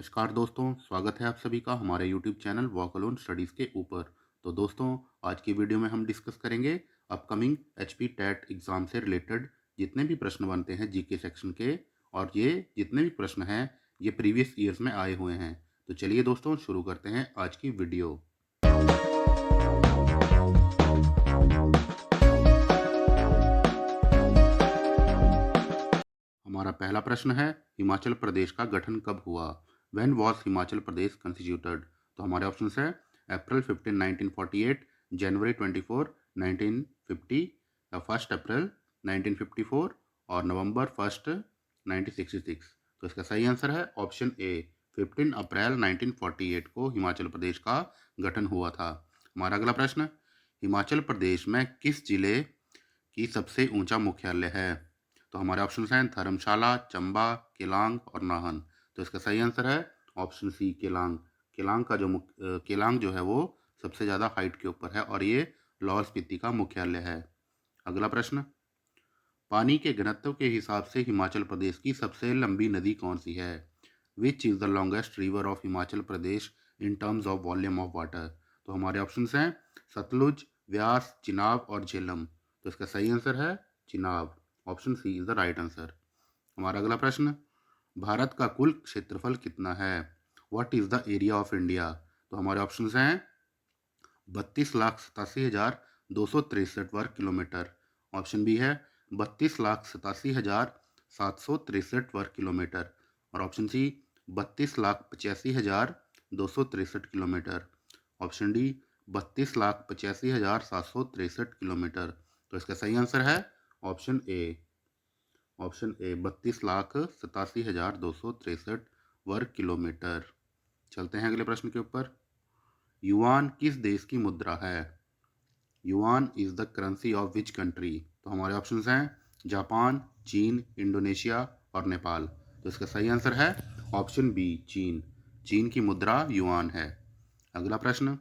नमस्कार दोस्तों, स्वागत है आप सभी का हमारे YouTube channel walk alone studies के ऊपर। तो दोस्तों, आज की वीडियो में हम डिस्कस करेंगे अपकमिंग एचपी टेट एग्ज़ाम से रिलेटेड जितने भी प्रश्न बनते हैं जीके सेक्शन के, और ये जितने भी प्रश्न हैं ये प्रीवियस ईयर्स में आए हुए हैं। तो चलिए दोस्तों, शुरू करते हैं आज की वीडियो। हमारा पहला प्रश्न है, हिमाचल प्रदेश का गठन कब हुआ? When was Himachal Pradesh constituted? तो हमारे ऑप्शन है अप्रैल 15 1948, जनवरी 24 1950, या 1 अप्रैल 1954, और नवंबर 1 1966। तो इसका सही आंसर है ऑप्शन ए, 15 अप्रैल 1948 को हिमाचल प्रदेश का गठन हुआ था। हमारा अगला प्रश्न, हिमाचल प्रदेश में किस जिले की सबसे ऊंचा मुख्यालय है? तो हमारे ऑप्शन हैं धर्मशाला, चंबा, केलांग और नाहन। तो इसका सही आंसर है ऑप्शन सी, केलांग। केलांग जो है वो सबसे ज़्यादा हाइट के ऊपर है और ये लाहौल स्पीति का मुख्यालय है। अगला प्रश्न, पानी के घनत्व के हिसाब से हिमाचल प्रदेश की सबसे लंबी नदी कौन सी है? Which is the longest river of Himachal Pradesh in terms of volume of water? तो हमारे ऑप्शन हैं सतलुज, व्यास, चिनाब और झेलम। तो इसका सही आंसर है Chenab. Option C is the right answer. हमारा अगला प्रश्न, भारत का कुल क्षेत्रफल कितना है? What is the area of India? तो हमारे ऑप्शन हैं 32,87,263 वर्ग किलोमीटर। ऑप्शन बी है 32,87,763 वर्ग किलोमीटर, और option C 32,85,263 kilometre. Option D 32,85,763 kilometre. तो इसका सही आंसर है ऑप्शन ए। ऑप्शन ए 32,87,263 वर्ग किलोमीटर। चलते हैं अगले प्रश्न के ऊपर। युआन किस देश की मुद्रा है? Yuan is the currency of which country? तो हमारे ऑप्शन हैं जापान, चीन, इंडोनेशिया और नेपाल। तो इसका सही आंसर है ऑप्शन बी, चीन। चीन की मुद्रा युआन है। अगला प्रश्न,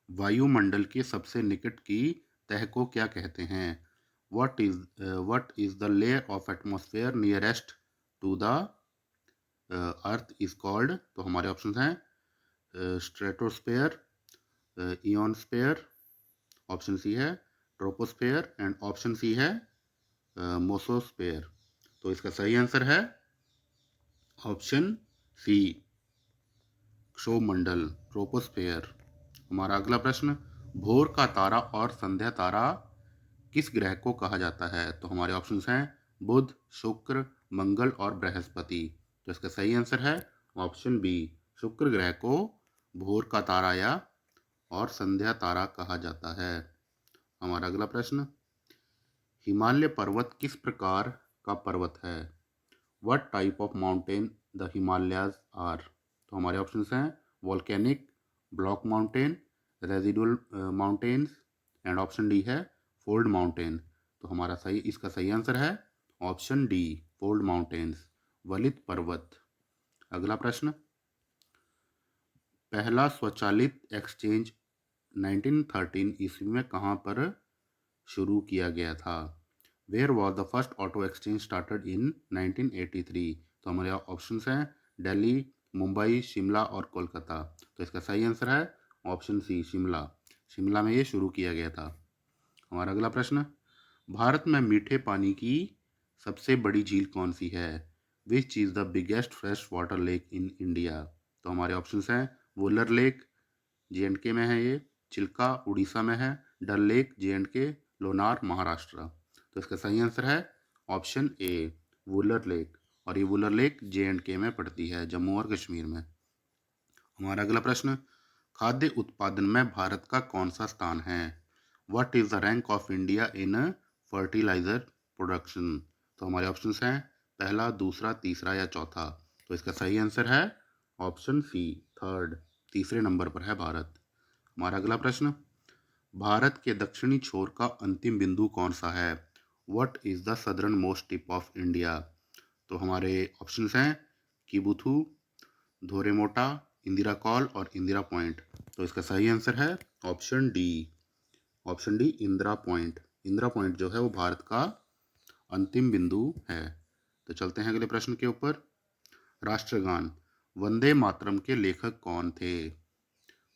वायुमंडल के सबसे निकट की तह को क्या कहते हैं? What is the layer of atmosphere nearest to the earth is called? तो हमारे ऑप्शन हैं स्ट्रेटोस्फेयर, इयोनस्फेयर, ऑप्शन सी है ट्रोपोस्फेयर, एंड ऑप्शन सी है मोसोस्फेयर। तो इसका सही आंसर है ऑप्शन सी, क्षोमंडल, ट्रोपोस्फेयर। हमारा अगला प्रश्न, भोर का तारा और संध्या तारा किस ग्रह को कहा जाता है? तो हमारे ऑप्शंस हैं बुध, शुक्र, मंगल और बृहस्पति। तो इसका सही आंसर है ऑप्शन बी, शुक्र ग्रह को भोर का तारा या और संध्या तारा कहा जाता है। हमारा अगला प्रश्न, हिमालय पर्वत किस प्रकार का पर्वत है? What type of mountain the Himalayas are? तो हमारे ऑप्शंस हैं volcanic, block mountain, residual mountains, and option D है फोल्ड माउंटेन। तो इसका सही आंसर है ऑप्शन डी, फोल्ड माउंटेन्स, वलित पर्वत। अगला प्रश्न, पहला स्वचालित एक्सचेंज 1913 ईस्वी में कहाँ पर शुरू किया गया था? Where was the first auto exchange started in 1983? तो हमारे ऑप्शंस हैं दिल्ली, मुंबई, शिमला और कोलकाता। तो इसका सही आंसर है ऑप्शन सी, शिमला। शिमला में ये शुरू किया गया था। हमारा अगला प्रश्न, भारत में मीठे पानी की सबसे बड़ी झील कौन सी है? Which is the biggest fresh water lake in India? तो हमारे ऑप्शंस हैं वुलर लेक, जे.एंड.के में है ये, चिल्का उड़ीसा में है, डल लेक जे.एंड.के, लोनार महाराष्ट्र। तो इसका सही आंसर है ऑप्शन ए, वुलर लेक, और ये वुलर लेक जे.एंड.के में पड़ती है, जम्मू और कश्मीर में। हमारा अगला प्रश्न, खाद्य उत्पादन में भारत का कौन सा स्थान है? What is the rank of India in fertiliser production? तो हमारे ऑप्शन हैं पहला, दूसरा, तीसरा या चौथा। तो इसका सही आंसर है ऑप्शन सी, थर्ड, तीसरे नंबर पर है भारत। हमारा अगला प्रश्न, भारत के दक्षिणी छोर का अंतिम बिंदु कौन सा है? What is the southern most tip of India? तो हमारे ऑप्शंस हैं किबुथू, धोरेमोटा, इंदिरा कॉल और इंदिरा पॉइंट। तो इसका सही आंसर है option D, option D, Indira point. Indira point जो है वो भारत का अंतिम बिंदु है। तो चलते हैं अगले प्रश्न के ऊपर। राष्ट्रगान वंदे मातरम के लेखक कौन थे?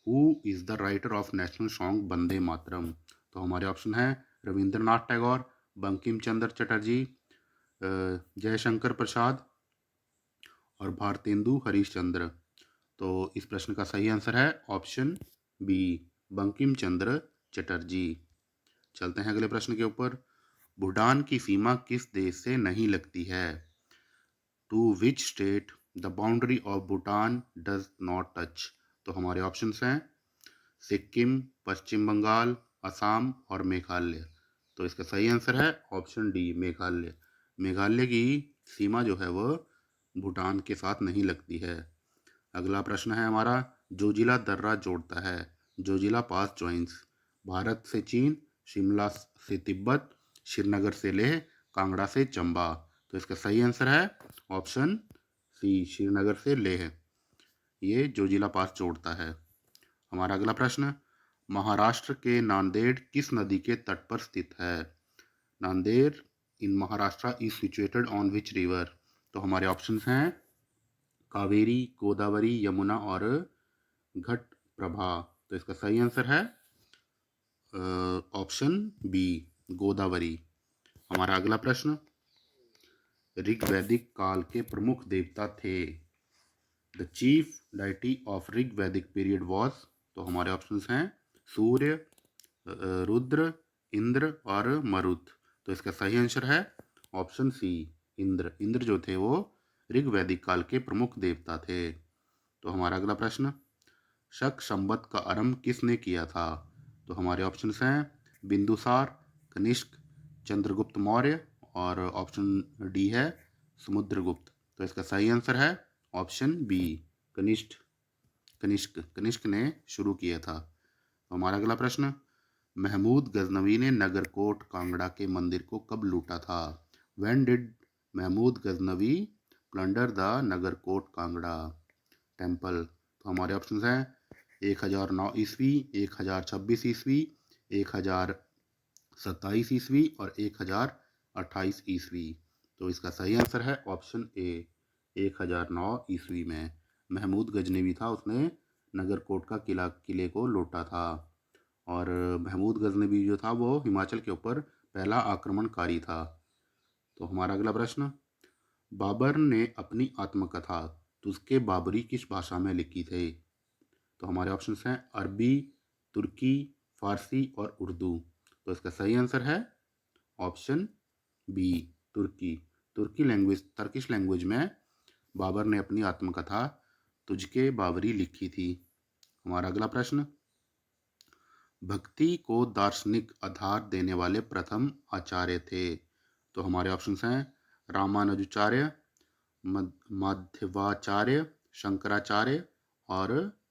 Who is the writer of national song Vande Mataram? तो हमारे ऑप्शन हैं रविंद्रनाथ टैगोर, बंकिम चंद्र चटर्जी, जयशंकर प्रसाद और भारतेंदु हरिश्चंद्र। तो इस प्रश्न का सही आंसर है ऑप्शन बी, बंकिम चंद्र चटर्जी। चलते हैं अगले प्रश्न के ऊपर। भूटान की सीमा किस देश से नहीं लगती है? To which state the boundary of Bhutan does not touch? तो हमारे ऑप्शंस हैं सिक्किम, पश्चिम बंगाल, असम और मेघालय। तो इसका सही आंसर है ऑप्शन डी, मेघालय। मेघालय की सीमा जो है वह भूटान के साथ नहीं लगती है। अगला प्रश्न है हमारा, जोजिला दर्रा जोड़ता है, जोजिला पास ज्वाइंस भारत से चीन, शिमला से तिब्बत, श्रीनगर से लेह, कांगड़ा से चंबा। तो इसका सही आंसर है ऑप्शन सी, श्रीनगर से लेह। ये जोजिला पास जोड़ता है। हमारा अगला प्रश्न, महाराष्ट्र के नांदेड़ किस नदी के तट पर स्थित है? Nanded in Maharashtra is situated on which river? तो हमारे ऑप्शंस हैं कावेरी, गोदावरी, यमुना और घट प्रभा। तो इसका सही आंसर है ऑप्शन बी, गोदावरी। हमारा अगला प्रश्न, ऋग्वैदिक काल के प्रमुख देवता थे। The chief deity of Rigvedic period was? तो हमारे ऑप्शंस हैं सूर्य, रुद्र, इंद्र और मरुत। तो इसका सही आंसर है ऑप्शन सी, इंद्र। इंद्र जो थे वो ऋग्वैदिक काल के प्रमुख देवता थे। तो हमारा अगला प्रश्न, शक संवत का आरंभ किसने किया था? तो हमारे ऑप्शंस हैं बिंदुसार, कनिष्क, चंद्रगुप्त मौर्य और ऑप्शन डी है समुद्रगुप्त। तो इसका सही आंसर है ऑप्शन बी, कनिष्क। कनिष्क कनिष्क ने शुरू किया था। हमारा अगला प्रश्न, महमूद गजनवी ने नगरकोट कांगड़ा के मंदिर को कब लूटा था? When did Mahmud Ghaznavi plunder the Nagarkot Kangra temple? तो हमारे ऑप्शन हैं 1009 ईस्वी, 1026 ईस्वी, 1027 ईस्वी और 1028 ईस्वी। तो इसका सही आंसर है ऑप्शन ए, 1009 ईस्वी में महमूद गजनवी था, उसने नगरकोट का किले को लूटा था। और महमूद गजनवी जो था वो हिमाचल के ऊपर पहला आक्रमणकारी था। तो हमारा अगला प्रश्न, बाबर ने अपनी आत्मकथा तुझके बाबरी किस भाषा में लिखी थी? तो हमारे ऑप्शंस हैं अरबी, तुर्की, फारसी और उर्दू। तो इसका सही आंसर है ऑप्शन बी, तुर्की। टर्किश लैंग्वेज में बाबर ने अपनी आत्मकथा तुझके बाबरी लिखी थी। हमारा अगला प्रश्न, भक्ति को दार्शनिक आधार देने वाले प्रथम आचार्य थे। तो हमारे ऑप्शंस हैं रामानुजाचार्य, माधवाचार्य, शंकराचार्य और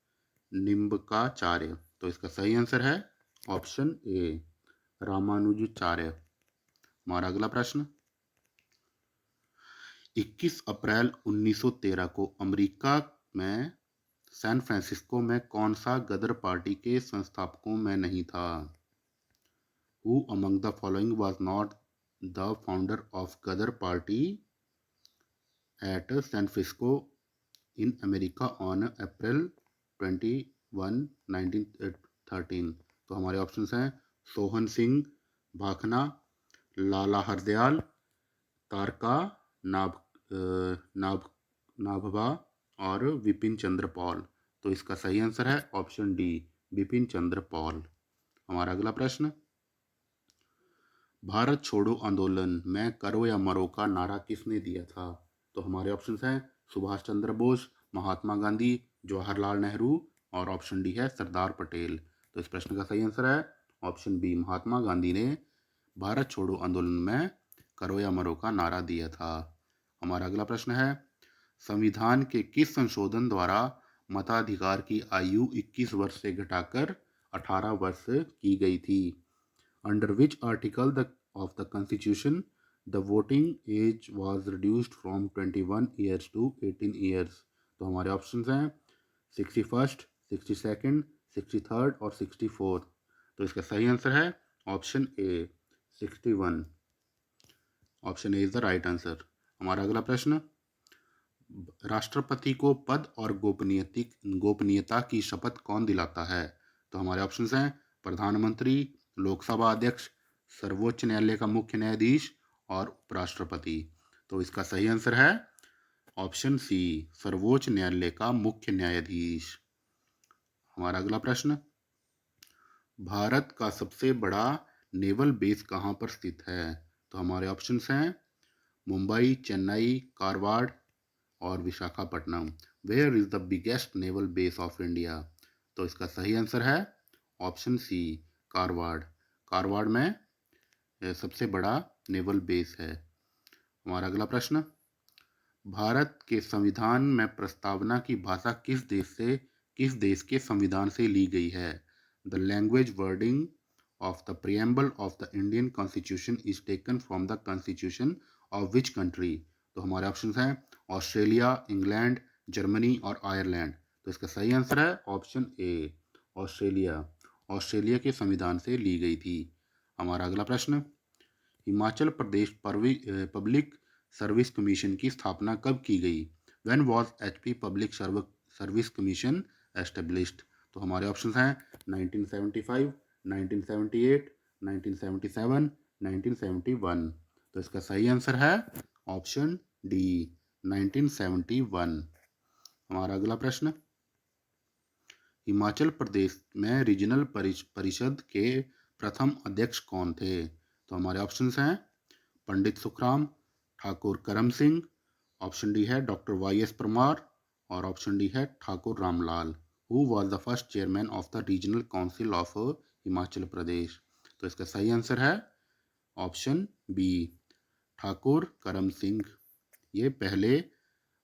निम्बकाचार्य। तो इसका सही आंसर है ऑप्शन ए, रामानुजाचार्य। हमारा अगला प्रश्न, 21 अप्रैल 1913 को अमेरिका में सैन फ्रांसिस्को में कौन सा गदर पार्टी के संस्थापकों में नहीं था? Who among the following was not the founder of Ghadar Party at San Francisco in America on April 21, 1913? तो हमारे ऑप्शंस हैं सोहन सिंह भाखना, लाला हरदयाल, तारका नाभ नाभ नाभबा और विपिन चंद्र पॉल। तो इसका सही आंसर है ऑप्शन डी, विपिन चंद्र पॉल। हमारा अगला प्रश्न, भारत छोड़ो आंदोलन में करो या मरो का नारा किसने दिया था? तो हमारे ऑप्शंस हैं सुभाष चंद्र बोस, महात्मा गांधी, जवाहरलाल नेहरू और ऑप्शन डी है सरदार पटेल। तो इस प्रश्न का सही आंसर है ऑप्शन बी, महात्मा गांधी ने भारत छोड़ो आंदोलन में करो या मरो का नारा दिया था। हमारा अगला प्रश्न है, संविधान के किस संशोधन द्वारा मताधिकार की आयु 21 वर्ष से घटाकर 18 वर्ष की गई थी? Under which article of the constitution the voting age was reduced from 21 years to 18 years? तो हमारे ऑप्शंस हैं 61st, 62nd, 63rd और 64th। तो इसका सही आंसर है option A, 61। Option A is the right answer. हमारा अगला प्रश्न, राष्ट्रपति को पद और गोपनीयता की शपथ कौन दिलाता है? तो हमारे ऑप्शंस हैं प्रधानमंत्री, लोकसभा अध्यक्ष, सर्वोच्च न्यायालय का मुख्य न्यायाधीश और उपराष्ट्रपति। तो इसका सही आंसर है ऑप्शन सी, सर्वोच्च न्यायालय का मुख्य न्यायाधीश। हमारा अगला प्रश्न, भारत का सबसे बड़ा नेवल बेस कहाँ पर स्थित है? तो हमारे ऑप्शंस हैं मुंबई, चेन्नई, कारवाड़ और Visakhapatnam. Where is the biggest naval base of India? तो इसका सही आंसर है ऑप्शन सी, कारवाड़। कारवाड़ में सबसे बड़ा नेवल बेस है। हमारा अगला प्रश्न, भारत के संविधान में प्रस्तावना की भाषा किस देश के संविधान से ली गई है? The language wording of the preamble of the Indian constitution is taken from the constitution of which country? तो हमारे ऑप्शन हैं ऑस्ट्रेलिया, इंग्लैंड, जर्मनी और आयरलैंड। तो इसका सही आंसर है ऑप्शन ए, ऑस्ट्रेलिया। ऑस्ट्रेलिया के संविधान से ली गई थी। हमारा अगला प्रश्न, Himachal Pradesh public service commission की स्थापना कब की गई? When was HP public service commission established? तो हमारे ऑप्शंस हैं 1975, 1978, 1977, 1971। तो इसका सही आंसर है ऑप्शन डी, 1971। हमारा अगला प्रश्न, हिमाचल प्रदेश में रीजनल परिषद के प्रथम अध्यक्ष कौन थे? तो हमारे ऑप्शंस हैं पंडित सुखराम, ठाकुर करम सिंह, ऑप्शन डी है डॉक्टर वाई एस परमार और ऑप्शन डी है Thakur Ramlal. Who was the first chairman of the regional council of Himachal Pradesh? तो इसका सही आंसर है ऑप्शन बी, ठाकुर करम सिंह। ये पहले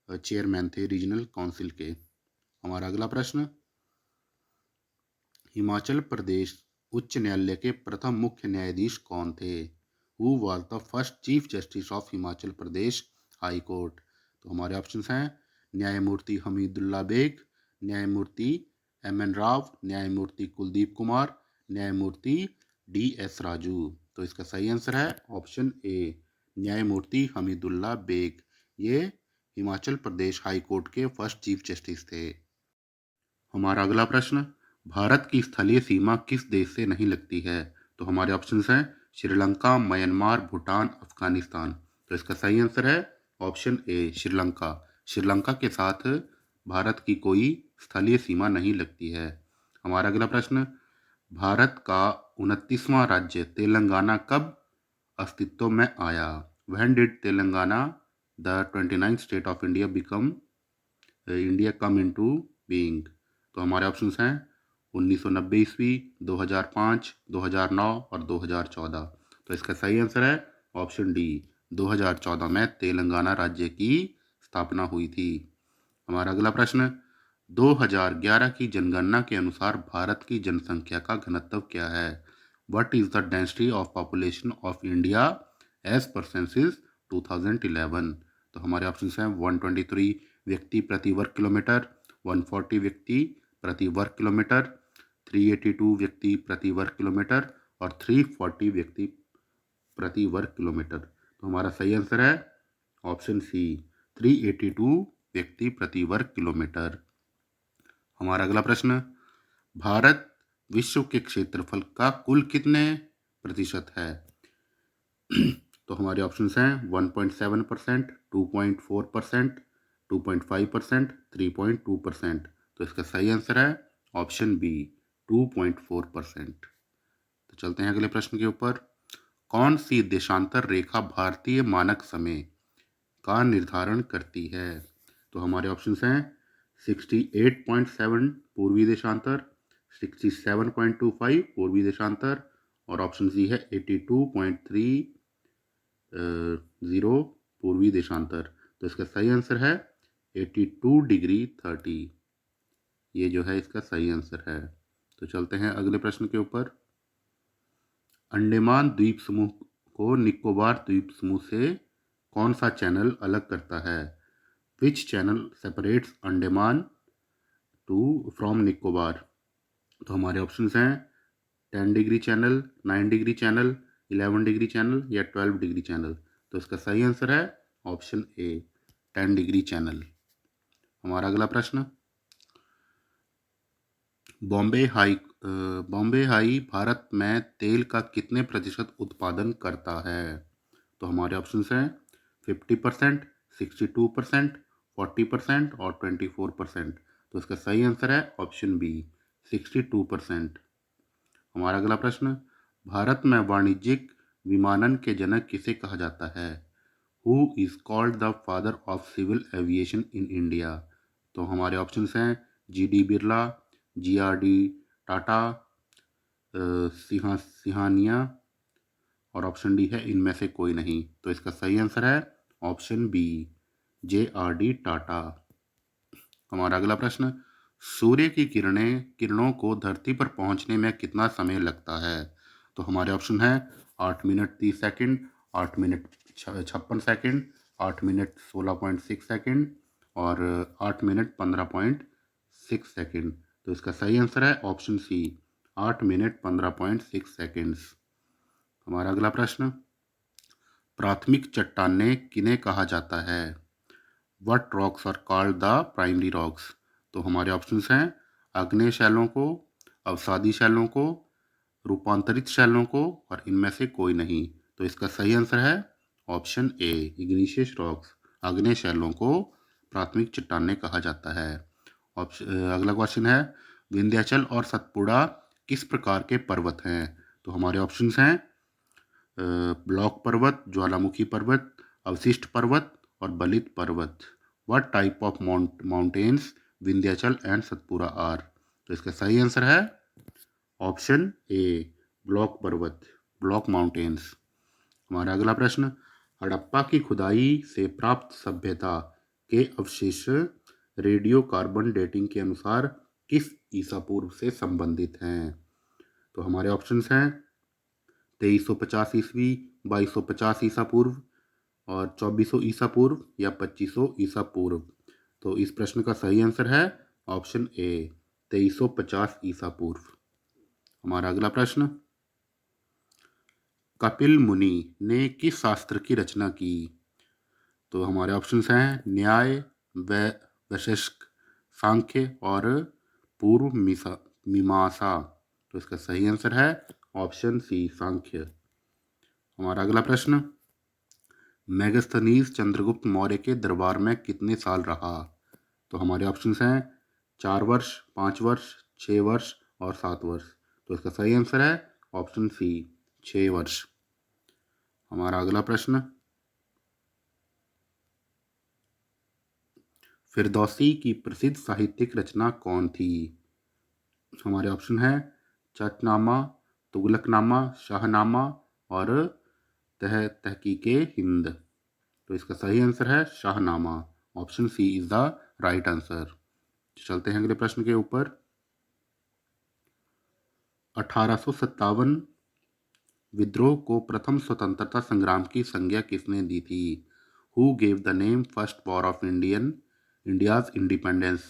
चेयरमैन थे रीजनल काउंसिल के। हमारा अगला प्रश्न, हिमाचल प्रदेश उच्च न्यायालय के प्रथम मुख्य न्यायाधीश कौन थे? Who was the first chief justice of Himachal Pradesh high court? तो हमारे ऑप्शंस हैं न्यायमूर्ति हमीदुल्ला बेग, न्यायमूर्ति एम एन राव, न्यायमूर्ति कुलदीप कुमार, न्यायमूर्ति डी एस राजू। तो इसका सही आंसर है ऑप्शन ए, न्यायमूर्ति हमीदुल्ला बेग। ये हिमाचल प्रदेश हाई कोर्ट के फर्स्ट चीफ जस्टिस थे। हमारा अगला प्रश्न, भारत की स्थलीय सीमा किस देश से नहीं लगती है? तो हमारे ऑप्शंस हैं श्रीलंका, म्यांमार, भूटान, अफगानिस्तान। तो इसका सही आंसर है ऑप्शन ए, श्रीलंका। श्रीलंका के साथ भारत की कोई स्थलीय सीमा नहीं लगती है। हमारा अगला प्रश्न, भारत का 29वां राज्य तेलंगाना कब अस्तित्व में आया? When did Telangana the 29th state of India come into being? तो हमारे ऑप्शंस हैं 1990 ईस्वी, 2005, 2009 और 2014। तो इसका सही आंसर है ऑप्शन डी, 2014 में तेलंगाना राज्य की स्थापना हुई थी। हमारा अगला प्रश्न, 2011 की जनगणना के अनुसार भारत की जनसंख्या का घनत्व क्या है? What is the density of population of India as per census 2011? तो हमारे ऑप्शन हैं 123 व्यक्ति प्रति वर्ग किलोमीटर, 140 व्यक्ति प्रति वर्ग किलोमीटर, 382 व्यक्ति प्रति वर्ग किलोमीटर और 340 व्यक्ति प्रति वर्ग किलोमीटर। तो हमारा सही आंसर है ऑप्शन सी, 382 व्यक्ति प्रति वर्ग किलोमीटर। हमारा अगला प्रश्न, भारत विश्व के क्षेत्रफल का कुल कितने प्रतिशत है? तो हमारे ऑप्शंस हैं 1.7%, 2.4%, 2.5%, 3.2%। तो इसका सही आंसर है ऑप्शन बी, 2.4%। तो चलते हैं अगले प्रश्न के ऊपर। कौन सी देशांतर रेखा भारतीय मानक समय का निर्धारण करती है? तो हमारे ऑप्शंस हैं 68.7 पूर्वी देशांतर, 67.25 पूर्वी देशांतर और ऑप्शन सी है 82.30 पूर्वी देशांतर। तो इसका सही आंसर है 82 डिग्री 30। ये जो है इसका सही आंसर है। तो चलते हैं अगले प्रश्न के ऊपर। अंडमान द्वीप समूह को निकोबार द्वीप समूह से कौन सा चैनल अलग करता है? Which channel separates Andaman from Nicobar? तो हमारे ऑप्शंस हैं 10 degree channel, 9 degree channel, 11 degree channel या 12 डिग्री चैनल। तो इसका सही आंसर है ऑप्शन ए, 10 डिग्री चैनल। हमारा अगला प्रश्न, बॉम्बे हाई बॉम्बे हाई भारत में तेल का कितने प्रतिशत उत्पादन करता है? तो हमारे ऑप्शंस हैं 50%, 62%, 40% और 24%। तो इसका सही आंसर है ऑप्शन बी, 62%। हमारा अगला प्रश्न, भारत में वाणिज्यिक विमानन के जनक किसे कहा जाता है? Who is called the father of civil aviation in India? तो हमारे ऑप्शंस हैं G D Birla, G R D Tata, Singhania और ऑप्शन डी है इनमें से कोई नहीं। तो इसका सही आंसर है option B, J R D Tata. हमारा अगला प्रश्न, सूर्य की किरणों को धरती पर पहुंचने में कितना समय लगता है? तो हमारे ऑप्शन है 8 minute 30 second, 8 minute 56 second, 8 minute 16.6 second और 8 मिनट 15.6 सेकंड। तो इसका सही आंसर है ऑप्शन सी, 8 मिनट 15.6 सेकंड्स। हमारा अगला प्रश्न, प्राथमिक चट्टानें किन्हें कहा जाता है? What rocks are called the primary rocks? तो हमारे ऑप्शंस हैं आग्नेय शैलों को, अवसादी शैलों को, रूपांतरित शैलों को और इनमें से कोई नहीं। तो इसका सही आंसर है ऑप्शन ए, इग्निशियस रॉक्स, आग्नेय शैलों को प्राथमिक चट्टानें कहा जाता है। अगला क्वेश्चन है, विंध्याचल और सतपुड़ा किस प्रकार के पर्वत हैं? तो हमारे ऑप्शंस हैं ब्लॉक पर्वत, ज्वालामुखी पर्वत, अवशिष्ट पर्वत और बलित पर्वत। What type of mountains Vindhyachal and Satpura are? तो इसका सही आंसर है ऑप्शन ए, ब्लॉक पर्वत, ब्लॉक माउंटेन्स। हमारा अगला प्रश्न, हड़प्पा की खुदाई से प्राप्त सभ्यता के अवशेष रेडियो कार्बन डेटिंग के अनुसार किस ईसा पूर्व से संबंधित हैं? तो हमारे ऑप्शंस हैं 2350 ईस्वी, 2250 ईसा पूर्व और 2400 ईसा पूर्व या 2500 ईसा पूर्व। तो इस प्रश्न का सही आंसर है ऑप्शन ए, 2350 ईसा पूर्व। हमारा अगला प्रश्न, कपिल मुनि ने किस शास्त्र की रचना की? तो हमारे ऑप्शंस हैं न्याय, वैशेषिक, सांख्य और पूर्व मीमांसा। तो इसका सही आंसर है ऑप्शन सी, सांख्य। हमारा अगला प्रश्न, मेगास्थनीज चंद्रगुप्त मौर्य के दरबार में कितने साल रहा? तो हमारे ऑप्शंस हैं 4 वर्ष, 5 वर्ष, 6 वर्ष और 7 वर्ष। तो इसका सही आंसर है ऑप्शन सी, 6 वर्ष। हमारा अगला प्रश्न, फिरदौसी की प्रसिद्ध साहित्यिक रचना कौन थी? हमारे ऑप्शन है चटनामा, तुगलकनामा, शाहनामा और तहकीके हिंद। तो इसका सही आंसर है Shahnama, option C is the right answer. चलते हैं अगले प्रश्न के ऊपर। 1857 विद्रोह को प्रथम स्वतंत्रता संग्राम की संज्ञा किसने दी थी? Who gave the name first war of India's independence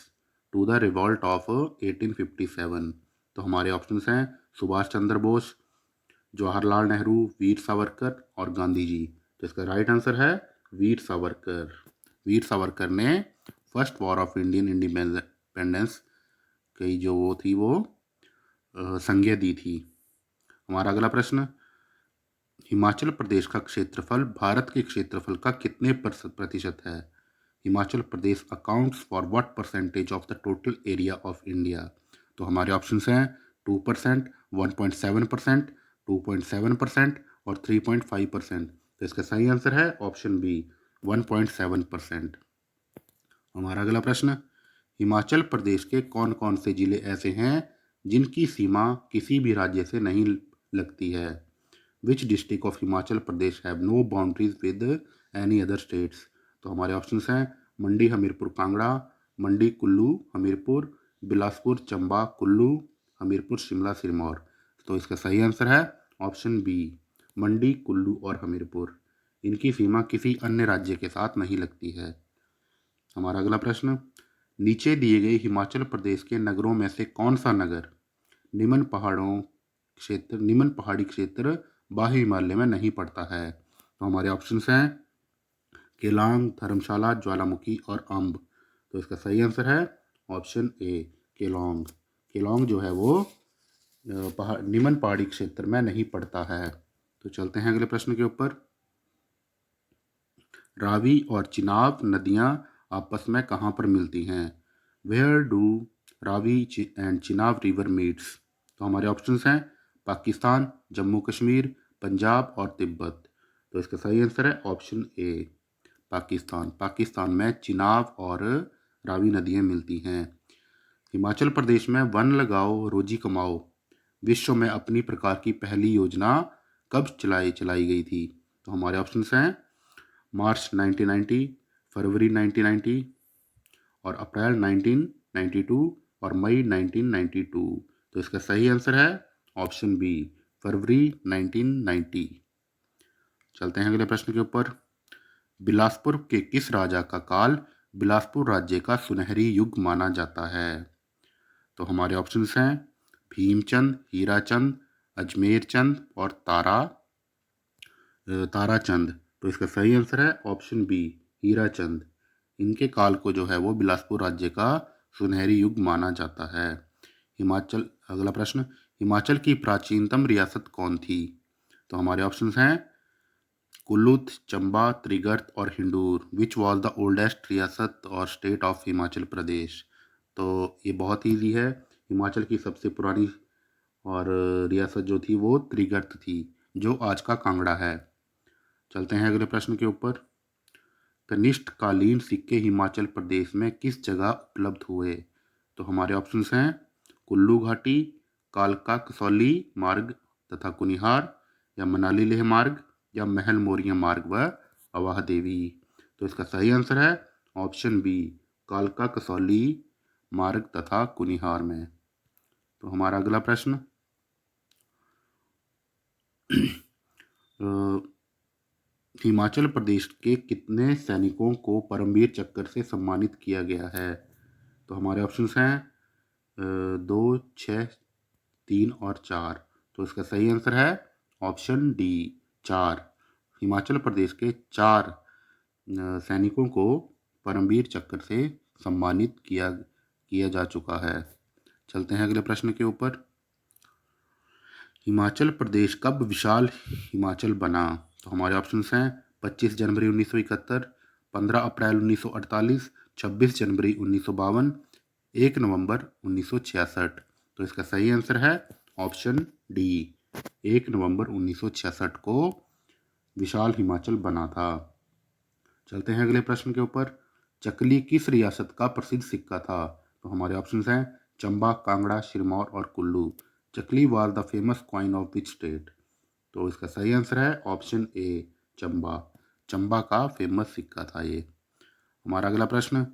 to the revolt of 1857? तो हमारे ऑप्शंस हैं सुभाष चंद्र बोस, जवाहरलाल नेहरू, वीर सावरकर और गांधी जी। तो इसका राइट आंसर है वीर सावरकर। वीर सावरकर ने first war of Indian independence की जो वो थी वो संज्ञा दी थी। हमारा अगला प्रश्न, हिमाचल प्रदेश का क्षेत्रफल भारत के क्षेत्रफल का कितने प्रतिशत है? Himachal Pradesh accounts for what percentage of the total area of India? तो हमारे ऑप्शंस हैं 2%, 1.7%, 2.7% और 3.5%। तो इसका सही आंसर है ऑप्शन बी, 1.7%। हमारा अगला प्रश्न, हिमाचल प्रदेश के कौन कौन से जिले ऐसे हैं जिनकी सीमा किसी भी राज्य से नहीं लगती है? Which district of Himachal Pradesh have no boundaries with any other states? तो हमारे ऑप्शंस हैं मंडी, हमीरपुर, कांगड़ा, मंडी, कुल्लू, हमीरपुर, बिलासपुर, चंबा, कुल्लू, हमीरपुर, शिमला, सिरमौर। तो इसका सही आंसर है ऑप्शन बी, मंडी, कुल्लू और हमीरपुर। इनकी सीमा किसी अन्य राज्य के साथ नहीं लगती है। हमारा अगला प्रश्न, नीचे दिए गए हिमाचल प्रदेश के नगरों में से कौन सा नगर निम्न पहाड़ी क्षेत्र बाह्य हिमालय में नहीं पड़ता है? तो हमारे ऑप्शंस हैं केलांग, धर्मशाला, ज्वालामुखी और अम्ब। तो इसका सही आंसर है ऑप्शन ए केलोंग। केलोंग जो है वो पहाड़ निम्न पहाड़ी क्षेत्र में नहीं पड़ता है। तो चलते हैं अगले प्रश्न के ऊपर। रावी और चिनाब नदियाँ आपस में कहाँ पर मिलती हैं? Where do Ravi and Chenab river meets? तो हमारे ऑप्शंस हैं पाकिस्तान, जम्मू कश्मीर, पंजाब और तिब्बत। तो इसका सही आंसर है ऑप्शन ए पाकिस्तान। पाकिस्तान में चिनाब और रावी नदियाँ मिलती हैं। हिमाचल प्रदेश में वन लगाओ रोजी कमाओ विश्व में अपनी प्रकार की पहली योजना कब चलाई गई थी? तो हमारे ऑप्शंस हैं मार्च 1990, फरवरी 1990 और अप्रैल 1992 और मई 1992। तो इसका सही आंसर है ऑप्शन बी फरवरी 1990। चलते हैं अगले प्रश्न के ऊपर। बिलासपुर के किस राजा का काल बिलासपुर राज्य का सुनहरी युग माना जाता है? तो हमारे ऑप्शंस हैं भीमचंद, हीराचंद, अजमेर चंद और ताराचंद। तो इसका सही आंसर है ऑप्शन बी हीराचंद। इनके काल को जो है वो बिलासपुर राज्य का सुनहरी युग माना जाता है। हिमाचल अगला प्रश्न, हिमाचल की प्राचीनतम रियासत कौन थी? तो हमारे ऑप्शंस हैं कुल्लू, चंबा, त्रिगर्त और हिंडूर। विच वॉज द ओल्डेस्ट रियासत और स्टेट ऑफ हिमाचल प्रदेश? तो ये बहुत ईजी है। हिमाचल की सबसे पुरानी और रियासत जो थी वो त्रिगर्त थी, जो आज का कांगड़ा है। चलते हैं अगले प्रश्न के ऊपर। कनिष्ठकालीन सिक्के हिमाचल प्रदेश में किस जगह उपलब्ध हुए? तो हमारे ऑप्शंस हैं कुल्लू घाटी, कालका कसौली मार्ग तथा कुनिहार, या मनाली लेह मार्ग, या महल मोरिया मार्ग व अवाह देवी। तो इसका सही आंसर है ऑप्शन बी कालका कसौली मार्ग तथा कुनिहार में। तो हमारा अगला प्रश्न हिमाचल प्रदेश के कितने सैनिकों को परमवीर चक्र से सम्मानित किया गया है? तो हमारे ऑप्शंस हैं 2, 6, 3 और 4। तो इसका सही आंसर है ऑप्शन डी 4। हिमाचल प्रदेश के 4 सैनिकों को परमवीर चक्र से सम्मानित किया जा चुका है। चलते हैं अगले प्रश्न के ऊपर। हिमाचल प्रदेश कब विशाल हिमाचल बना? तो हमारे ऑप्शंस हैं 25 जनवरी 1971, 15 अप्रैल 1948, 26 जनवरी 1952, 1 नवंबर 1966। तो इसका सही आंसर है ऑप्शन डी 1 नवंबर 1966 को विशाल हिमाचल बना था। चलते हैं अगले प्रश्न के ऊपर। चकली किस रियासत का प्रसिद्ध सिक्का था? तो हमारे ऑप्शंस हैं चंबा, कांगड़ा, सिरमौर और Kullu. Chakli was the famous coin of which state? तो इसका सही आंसर है ऑप्शन ए चंबा। चंबा का फेमस सिक्का था ये। हमारा अगला प्रश्न,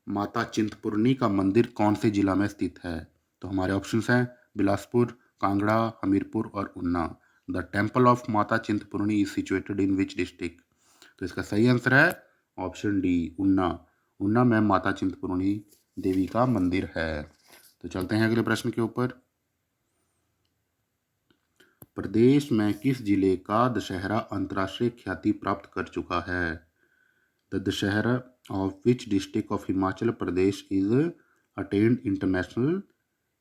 माता चिंतपूर्णी का मंदिर कौन से जिला में स्थित है? तो हमारे ऑप्शंस हैं बिलासपुर, कांगड़ा, हमीरपुर और ऊना। द टेम्पल ऑफ माता Chintpurni is situated in which district? तो इसका सही आंसर है ऑप्शन डी ऊना। ऊना में माता चिंतपूर्णी देवी का मंदिर है। तो चलते हैं अगले प्रश्न के ऊपर। प्रदेश में किस जिले का दशहरा अंतर्राष्ट्रीय ख्याति प्राप्त कर चुका है? The Dussehra of which district of Himachal Pradesh is attend international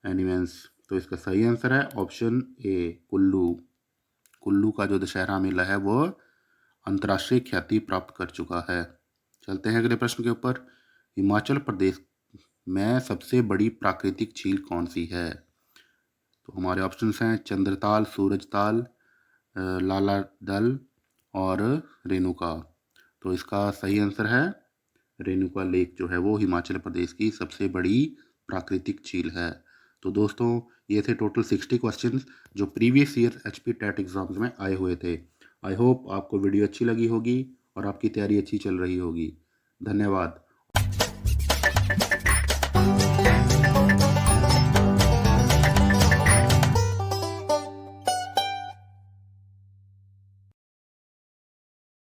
eminence? तो इसका सही आंसर है ऑप्शन ए कुल्लू। कुल्लू का जो दशहरा मेला है वो अंतर्राष्ट्रीय ख्याति प्राप्त कर चुका है। चलते हैं अगले प्रश्न के ऊपर। हिमाचल प्रदेश में सबसे बड़ी प्राकृतिक झील कौन सी है? तो हमारे ऑप्शंस हैं चंद्रताल, सूरजताल, लाला दल और रेणुका। तो इसका सही आंसर है रेणुका लेक जो है वो हिमाचल प्रदेश की सबसे बड़ी प्राकृतिक झील है। तो दोस्तों ये थे टोटल 60 क्वेश्चंस जो previous year HP TET exams में आए हुए थे। आई होप आपको वीडियो अच्छी लगी होगी और आपकी तैयारी अच्छी चल रही होगी। धन्यवाद।